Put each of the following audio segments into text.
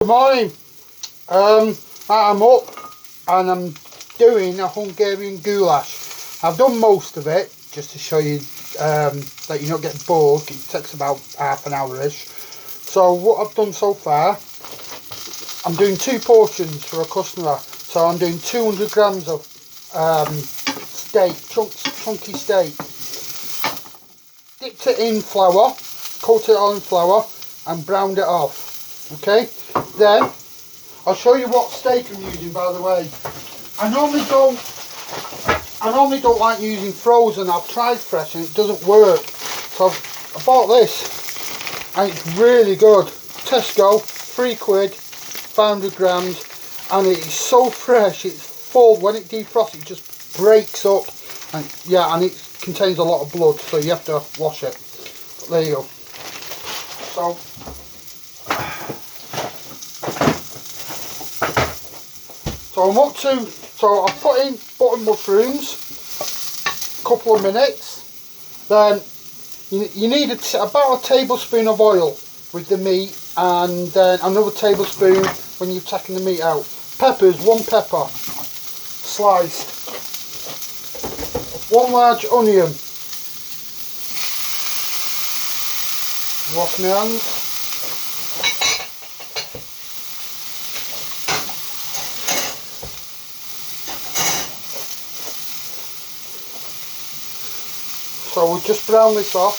morning. I'm up and I'm doing a Hungarian goulash. I've done most of it just to show you that you're not getting bored. It takes about half an hour-ish. So what I've done so far, I'm doing 2 portions for a customer. So I'm doing 200 grams of steak, chunky steak. Dipped it in flour, coated it all in flour and browned it off. Okay, then I'll show you what steak I'm using, by the way. I normally don't like using frozen. I've tried fresh and it doesn't work. So I bought this and it's really good. Tesco, £3, 500 grams, and it is so fresh. It's full. When it defrosts, it just breaks up, and yeah, and it contains a lot of blood, so you have to wash it. There you go. So I'm up to, so I've put in button mushrooms, a couple of minutes. Then you need about a tablespoon of oil with the meat, and then another tablespoon when you're taking the meat out. Peppers, 1 pepper sliced, 1 large onion. Wash my hands. So we'll just brown this off.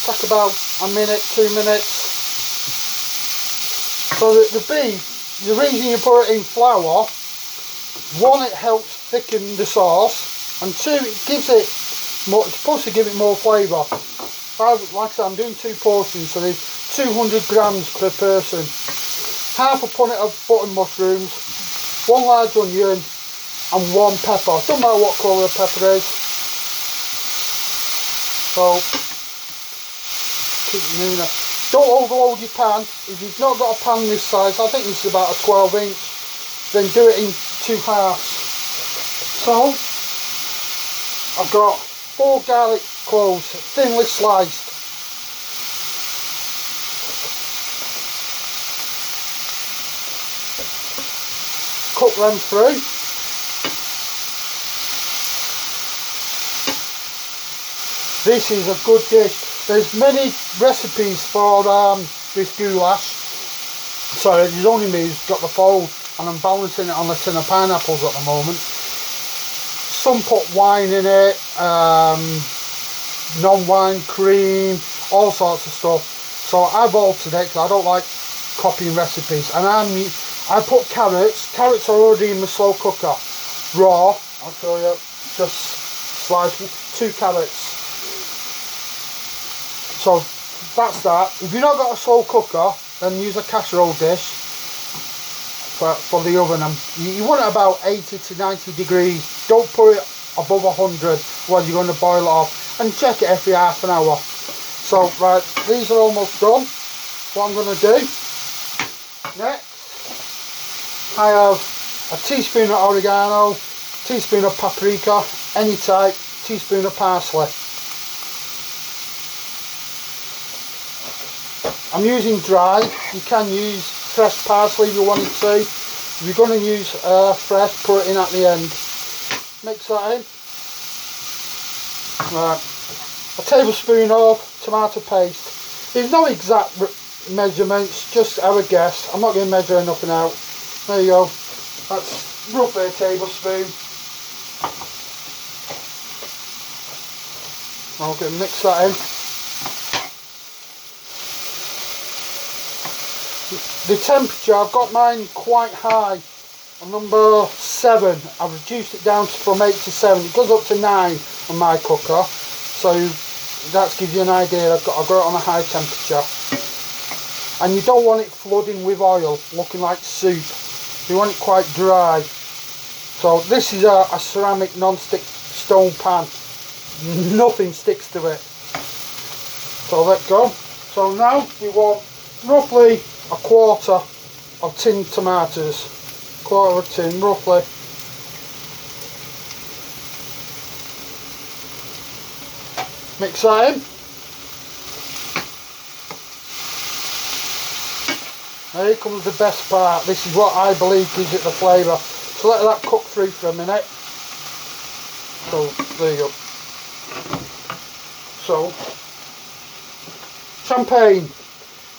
Take about a minute, 2 minutes. So that the reason you put it in flour, 1, it helps thicken the sauce, and 2, it gives it more, it's supposed to give it more flavour. Like I said, I'm doing 2 portions, so there's 200 grams per person. Half a punnet of button mushrooms, 1 large onion, and 1 pepper. Doesn't matter what colour the pepper is. So keep moving it. Don't overload your pan. If you've not got a pan this size, I think this is about a 12-inch, then do it in 2 halves. So I've got 4 garlic cloves, thinly sliced. Cut them through. This is a good dish. There's many recipes for this goulash. So there's only me who's got the fold, and I'm balancing it on a tin of pineapples at the moment. Some put wine in it, non-wine cream, all sorts of stuff. So I've altered it because I don't like copying recipes. And I put carrots. Carrots are already in the slow cooker, raw. I'll show you. Just slice 2 carrots. So that's that. If you've not got a slow cooker, then use a casserole dish for the oven. And you want it about 80 to 90 degrees. Don't put it above 100 while you're going to boil it off. And check it every half an hour. So right, these are almost done. What I'm going to do next, I have a teaspoon of oregano, teaspoon of paprika, any type, teaspoon of parsley. I'm using dry. You can use fresh parsley if you wanted to. If you're going to use fresh, put it in at the end. Mix that in. Right. A tablespoon of tomato paste. There's no exact measurements, just our guess. I'm not going to measure nothing out. There you go. That's roughly a tablespoon. I'm going to mix that in. The temperature, I've got mine quite high, on number 7. I've reduced it down from 8 to 7. It goes up to 9 on my cooker, so that gives you an idea. I've got it on a high temperature. And you don't want it flooding with oil, looking like soup. You want it quite dry. So this is a ceramic non-stick stone pan. Nothing sticks to it. So let go. So now we want roughly a quarter of tinned tomatoes, quarter of a tin roughly. Mix that in. Now here comes the best part. This is what I believe gives it the flavour. So let that cook through for a minute. So there you go. So champagne.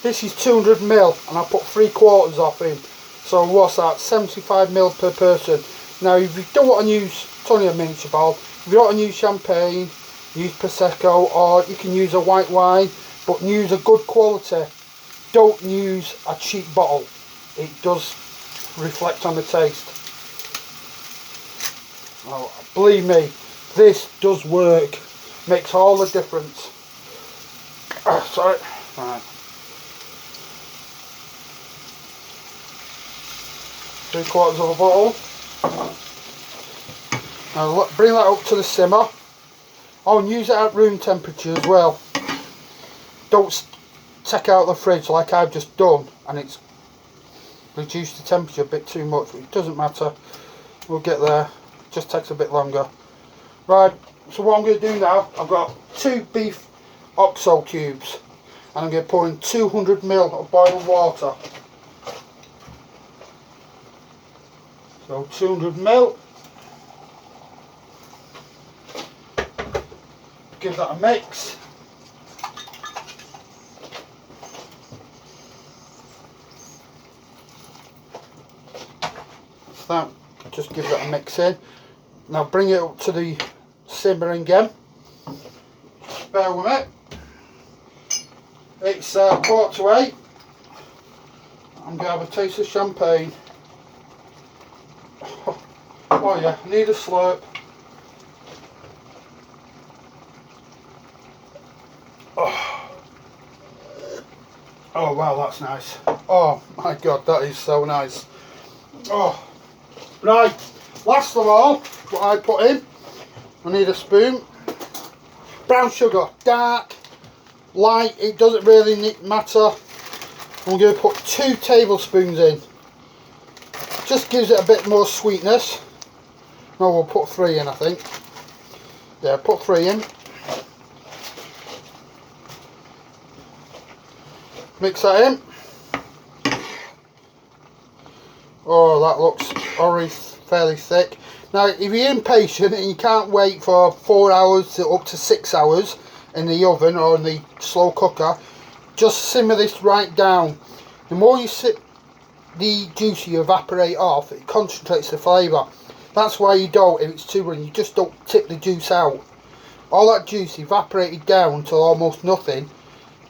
This is 200ml and I put 3/4 off in. So what's that? 75ml per person. Now if you don't want to use, it's only a miniature bottle. If you don't want to use champagne, use Prosecco, or you can use a white wine, but use a good quality. Don't use a cheap bottle. It does reflect on the taste. Oh, believe me, this does work. Makes all the difference. Sorry. Right. 3/4 of a bottle. Now bring that up to the simmer. Oh, and use it at room temperature as well. Don't take out the fridge like I've just done and it's reduced the temperature a bit too much. It doesn't matter. We'll get there. It just takes a bit longer. Right, so what I'm going to do now, I've got 2 beef oxo cubes and I'm going to pour in 200ml of boiling water. So 200ml. Give that a mix. That, just give that a mix in. Now bring it up to the simmering again. Bear with it. It's 7:45. I'm going to have a taste of champagne. Oh yeah, I need a slurp. Oh wow, that's nice. Oh my god, that is so nice. Oh, right, last of all, what I put in, I need a spoon. Brown sugar, dark, light, it doesn't really matter. I'm going to put 2 tablespoons in. Just gives it a bit more sweetness. No, we'll put 3 in, I think. Yeah, put 3 in. Mix that in. Oh, that looks already fairly thick. Now, if you're impatient and you can't wait for 4 hours to up to 6 hours in the oven or in the slow cooker, just simmer this right down. The more you sit the juice you evaporate off, it concentrates the flavour. That's why you don't, if it's too runny, you just don't tip the juice out. All that juice evaporated down to almost nothing,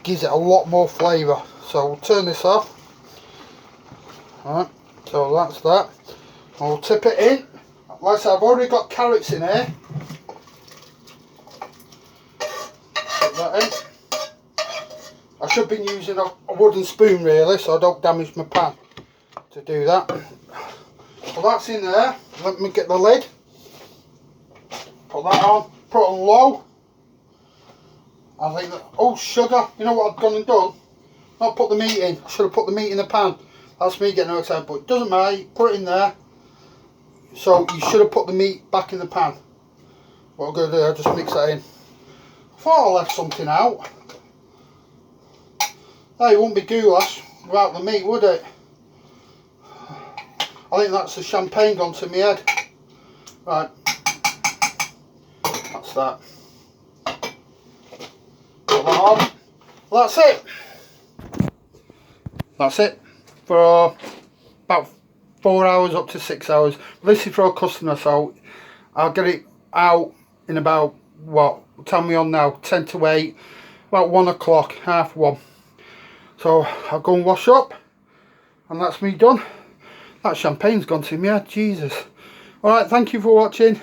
gives it a lot more flavour. So we'll turn this off. Alright, so that's that. And we'll tip it in. Like I said, I've already got carrots in here. Put that in. I should be using a wooden spoon really, so I don't damage my pan to do that. Well, that's in there. Let me get the lid. Put that on. Put it on low. I think that, oh, sugar. You know what I've gone and done? Not put the meat in. I should have put the meat in the pan. That's me getting excited, but it doesn't matter. You put it in there. So you should have put the meat back in the pan. What I'm going to do, I'll just mix that in. I thought I left something out. Hey, it wouldn't be goulash without the meat, would it? I think that's the champagne gone to my head. Right. That's that. Put that on. Well, that's it. That's it. For about 4 hours up to 6 hours. This is for a customer, so I'll get it out in about, what time are we on now? 10 to 8. About 1 o'clock, half 1. So I'll go and wash up. And that's me done. That champagne's gone to me, Jesus. Alright, thank you for watching.